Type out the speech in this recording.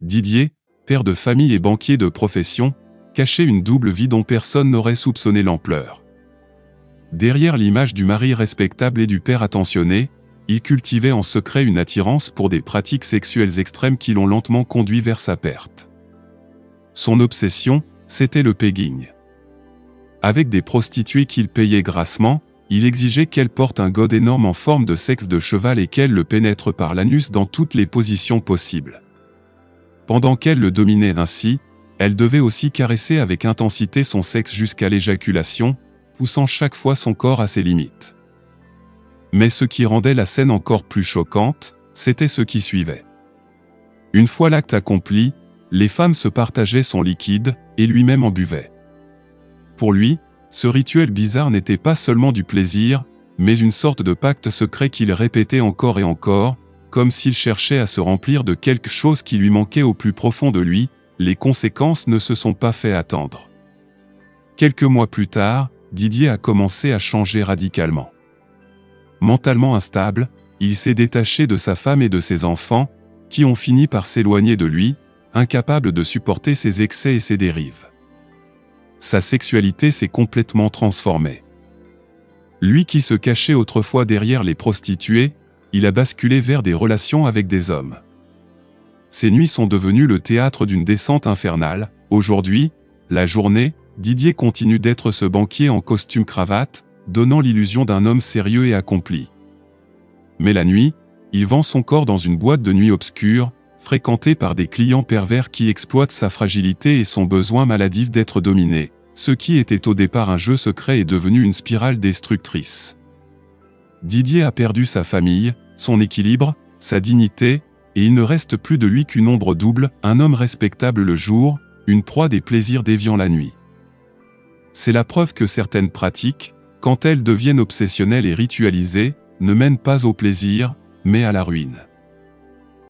Didier, père de famille et banquier de profession, cachait une double vie dont personne n'aurait soupçonné l'ampleur. Derrière l'image du mari respectable et du père attentionné, il cultivait en secret une attirance pour des pratiques sexuelles extrêmes qui l'ont lentement conduit vers sa perte. Son obsession, c'était le pegging. Avec des prostituées qu'il payait grassement, il exigeait qu'elles portent un gode énorme en forme de sexe de cheval et qu'elles le pénètrent par l'anus dans toutes les positions possibles. Pendant qu'elle le dominait ainsi, elle devait aussi caresser avec intensité son sexe jusqu'à l'éjaculation, poussant chaque fois son corps à ses limites. Mais ce qui rendait la scène encore plus choquante, c'était ce qui suivait. Une fois l'acte accompli, les femmes se partageaient son liquide, et lui-même en buvait. Pour lui, ce rituel bizarre n'était pas seulement du plaisir, mais une sorte de pacte secret qu'il répétait encore et encore, comme s'il cherchait à se remplir de quelque chose qui lui manquait au plus profond de lui. Les conséquences ne se sont pas fait attendre. Quelques mois plus tard, Didier a commencé à changer radicalement. Mentalement instable, il s'est détaché de sa femme et de ses enfants, qui ont fini par s'éloigner de lui, incapable de supporter ses excès et ses dérives. Sa sexualité s'est complètement transformée. Lui qui se cachait autrefois derrière les prostituées, il a basculé vers des relations avec des hommes. Ses nuits sont devenues le théâtre d'une descente infernale. Aujourd'hui, la journée, Didier continue d'être ce banquier en costume-cravate, donnant l'illusion d'un homme sérieux et accompli. Mais la nuit, il vend son corps dans une boîte de nuit obscure, fréquentée par des clients pervers qui exploitent sa fragilité et son besoin maladif d'être dominé. Ce qui était au départ un jeu secret est devenu une spirale destructrice. Didier a perdu sa famille, son équilibre, sa dignité, et il ne reste plus de lui qu'une ombre double, un homme respectable le jour, une proie des plaisirs déviants la nuit. C'est la preuve que certaines pratiques, quand elles deviennent obsessionnelles et ritualisées, ne mènent pas au plaisir, mais à la ruine.